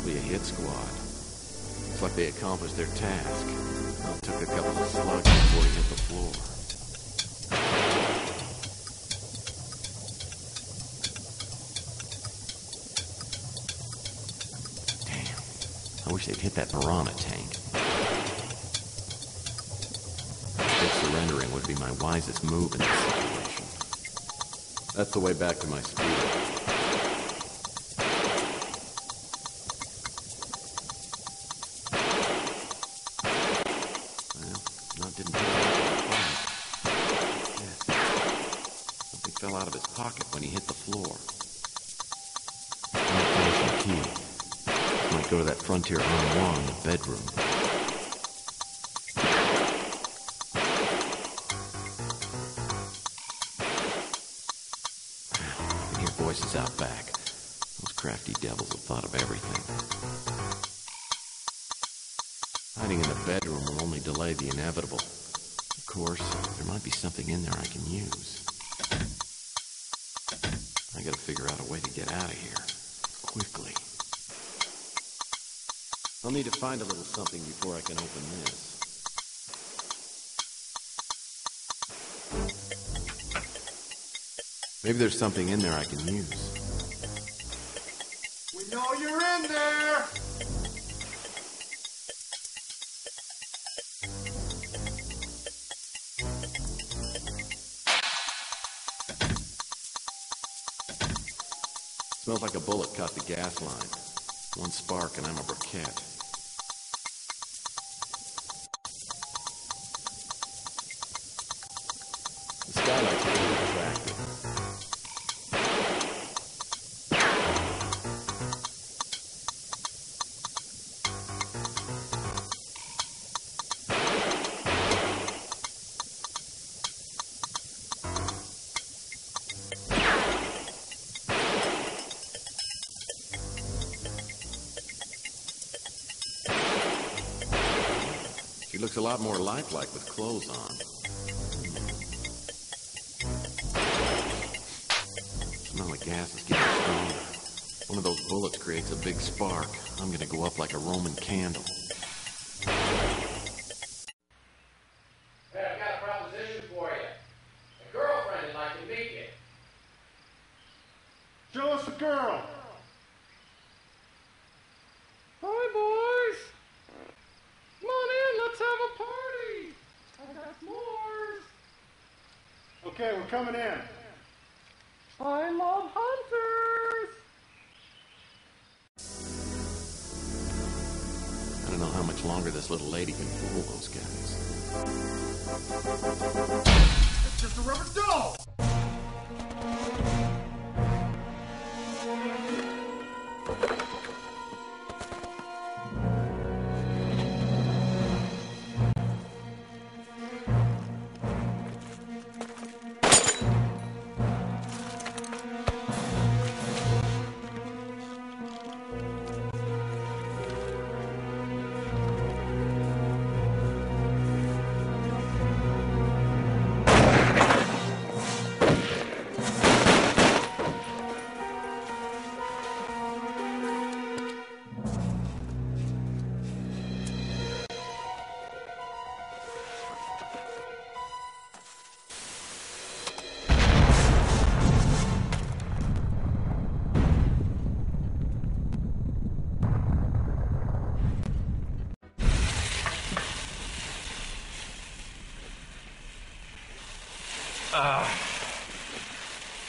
Probably a hit squad. Looks like they accomplished their task. Well, it took a couple of slugs before he hit the floor. Damn. I wish they'd hit that piranha tank. If surrendering would be my wisest move in this situation. That's the way back to my speeder. Out of his pocket when he hit the floor. Might finish the key. Might go to that Frontier armoire in the bedroom. I can hear voices out back. Those crafty devils have thought of everything. Hiding in the bedroom will only delay the inevitable. Of course, there might be something in there I can use. I gotta figure out a way to get out of here. Quickly. I'll need to find a little something before I can open this. Maybe there's something in there I can use. We know you're in there! Smells like a bullet caught the gas line. One spark and I'm a briquette. The skylight's really attractive. She looks a lot more lifelike with clothes on. Smell of gas is getting stronger. One of those bullets creates a big spark. I'm gonna go up like a Roman candle. Hey, I've got a proposition for you. A girlfriend would like to meet you. Show us the girl! Hi, boys! Come on in, let's have a party! I got s'mores! Okay, we're coming in. I love hunters! I don't know how much longer this little lady can fool those guys. It's just a rubber doll!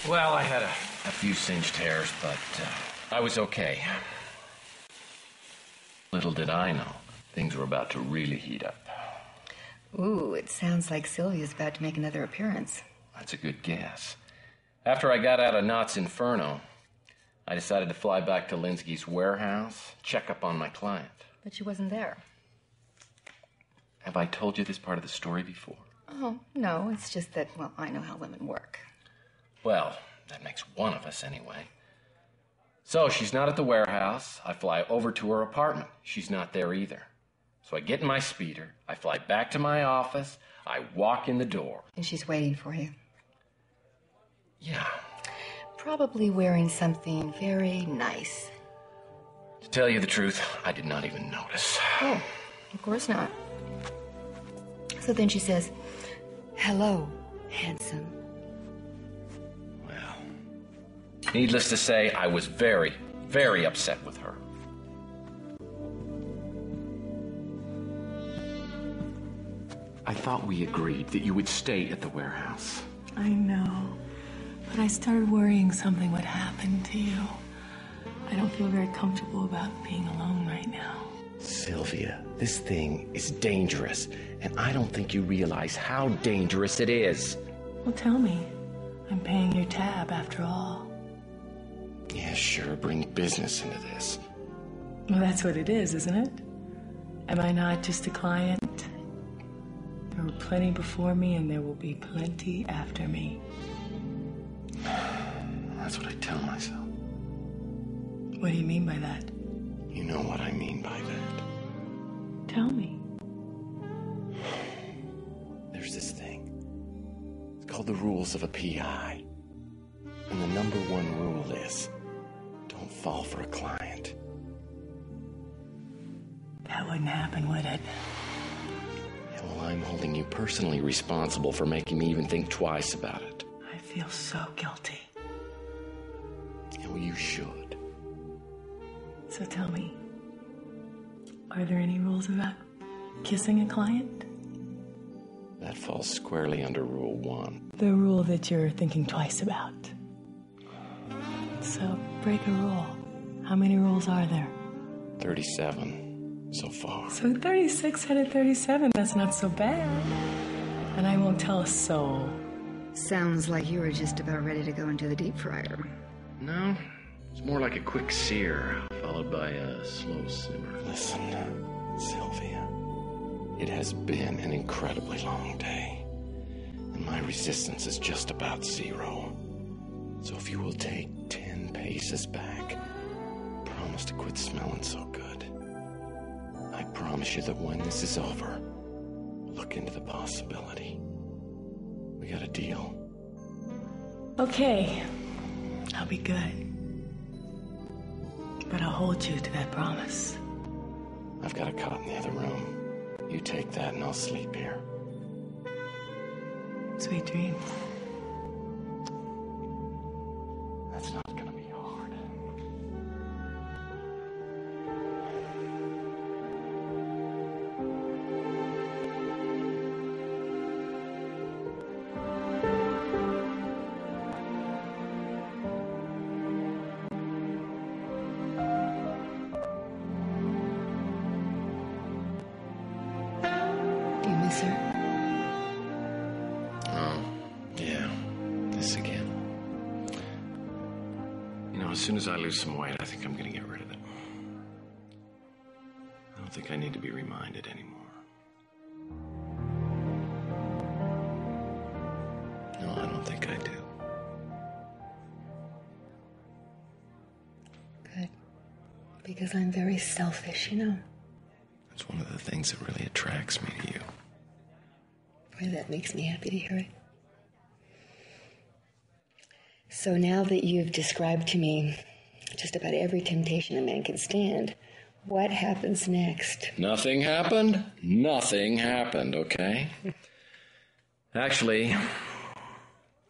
Well, I had a few singed hairs, but I was okay. Little did I know, things were about to really heat up. Ooh, it sounds like Sylvia's about to make another appearance. That's a good guess. After I got out of Knott's Inferno, I decided to fly back to Linsky's warehouse, check up on my client. But she wasn't there. Have I told you this part of the story before? Oh, no, it's just that, well, I know how women work. Well, that makes one of us anyway. So she's not at the warehouse. I fly over to her apartment. She's not there either. So I get in my speeder. I fly back to my office. I walk in the door. And she's waiting for you. Yeah. Probably wearing something very nice. To tell you the truth, I did not even notice. Oh, of course not. So then she says, "Hello, handsome." Well, needless to say, I was very, very upset with her. I thought we agreed that you would stay at the warehouse. I know, but I started worrying something would happen to you. I don't feel very comfortable about being alone right now. Sylvia, this thing is dangerous, and I don't think you realize how dangerous it is. Well, tell me. I'm paying your tab after all. Yeah, sure, bring business into this. Well, that's what it is, isn't it? Am I not just a client? There were plenty before me, and there will be plenty after me. That's what I tell myself. What do you mean by that? You know what I mean by that. Tell me. There's this thing. It's called the rules of a PI. And the number one rule is, don't fall for a client. That wouldn't happen, would it? Yeah, well, I'm holding you personally responsible for making me even think twice about it. I feel so guilty. Yeah, well, you should. So tell me, are there any rules about kissing a client? That falls squarely under Rule 1. The rule that you're thinking twice about. So break a rule. How many rules are there? 37 so far. So 36 out of 37, that's not so bad. And I won't tell a soul. Sounds like you were just about ready to go into the deep fryer. No, it's more like a quick sear, followed by a slow simmer. Listen, Sylvia, it has been an incredibly long day, and my resistance is just about 0. So if you will take 10 paces back, promise to quit smelling so good. I promise you that when this is over, look into the possibility. We got a deal. Okay, I'll be good. But I'll hold you to that promise. I've got a cot in the other room. You take that and I'll sleep here. Sweet dreams. That's not gonna be hard. Do you miss her? Oh, yeah. This again. You know, as soon as I lose some weight, I think I'm gonna get rid of it. I don't think I need to be reminded anymore. No, I don't think I do. Good. Because I'm very selfish, you know. It's one of the things that really attracts me to you. Boy, that makes me happy to hear it. So now that you've described to me just about every temptation a man can stand, what happens next? Nothing happened? Nothing happened, okay? Actually,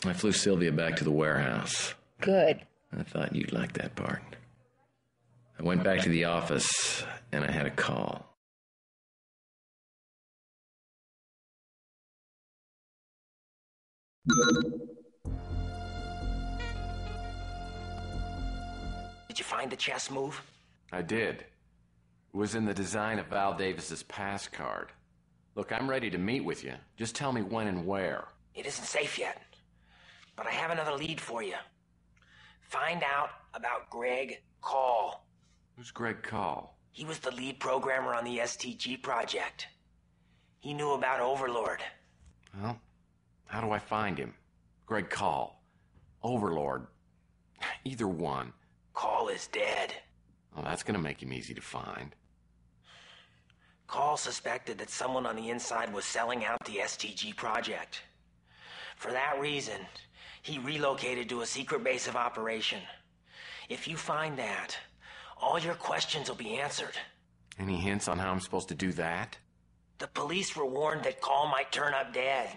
I flew Sylvia back to the warehouse. Good. I thought you'd like that part. I went back to the office, and I had a call. Did you find the chess move? I did. It was in the design of Val Davis's pass card. Look, I'm ready to meet with you. Just tell me when and where. It isn't safe yet, but I have another lead for you. Find out about Greg Call. Who's Greg Call? He was the lead programmer on the STG project. He knew about Overlord. Well, how do I find him? Greg Call. Overlord. Either one. Call is dead. Oh, that's gonna make him easy to find. Call suspected that someone on the inside was selling out the STG project. For that reason, he relocated to a secret base of operation. If you find that, all your questions will be answered. Any hints on how I'm supposed to do that? The police were warned that Call might turn up dead.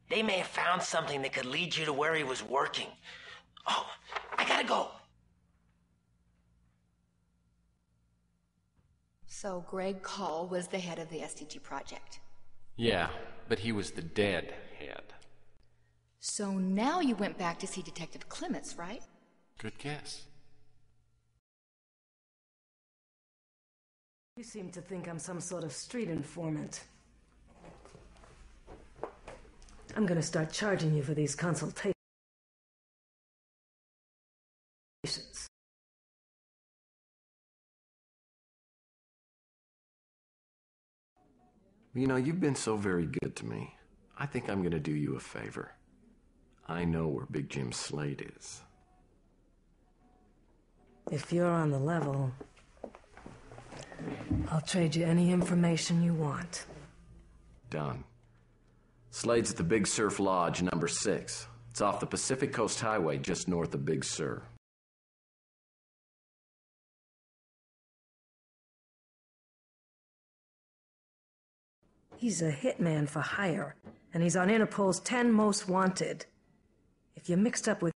They may have found something that could lead you to where he was working. Oh, I gotta go. So Greg Call was the head of the STG project. Yeah, but he was the dead head. So now you went back to see Detective Clements, right? Good guess. You seem to think I'm some sort of street informant. I'm gonna start charging you for these consultations. You know, you've been so very good to me. I think I'm gonna do you a favor. I know where Big Jim Slade is. If you're on the level, I'll trade you any information you want. Done. Slade's at the Big Surf Lodge, number 6. It's off the Pacific Coast Highway, just north of Big Sur. He's a hitman for hire, and he's on Interpol's 10 Most Wanted. If you're mixed up with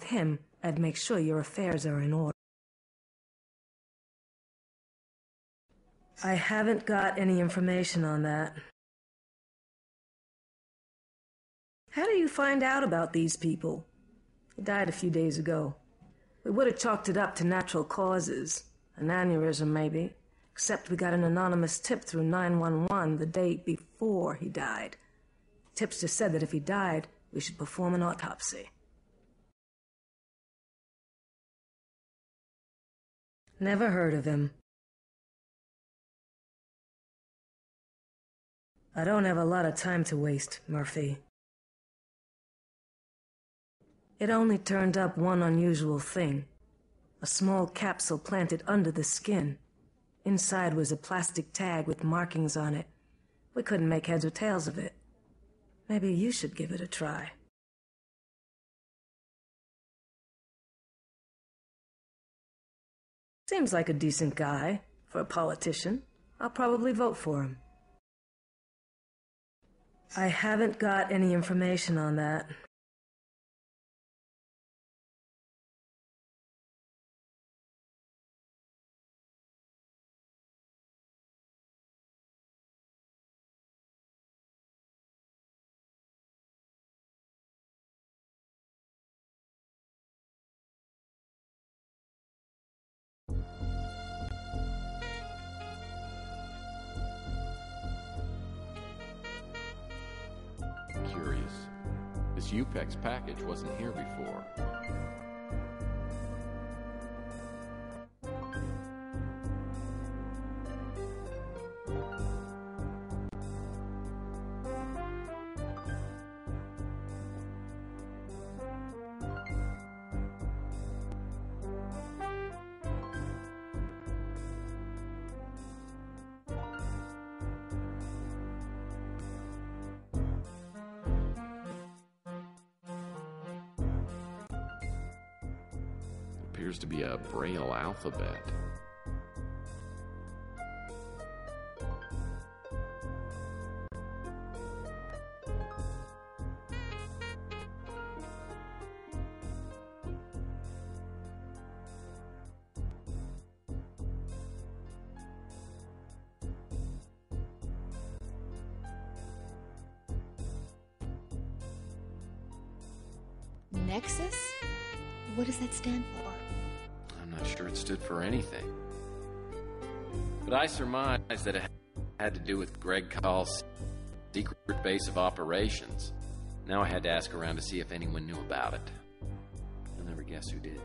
him, I'd make sure your affairs are in order. I haven't got any information on that. How do you find out about these people? He died a few days ago. We would have chalked it up to natural causes. An aneurysm, maybe. Except we got an anonymous tip through 911 the day before he died. Tipster said that if he died, we should perform an autopsy. Never heard of him. I don't have a lot of time to waste, Murphy. It only turned up one unusual thing. A small capsule planted under the skin. Inside was a plastic tag with markings on it. We couldn't make heads or tails of it. Maybe you should give it a try. Seems like a decent guy for a politician. I'll probably vote for him. I haven't got any information on that. Curious. This UPEX package wasn't here before. Appears to be a Braille alphabet. Nexus? What does that stand for? I'm not sure it stood for anything. But I surmised that it had to do with Greg Call's secret base of operations. Now I had to ask around to see if anyone knew about it. You'll never guess who did.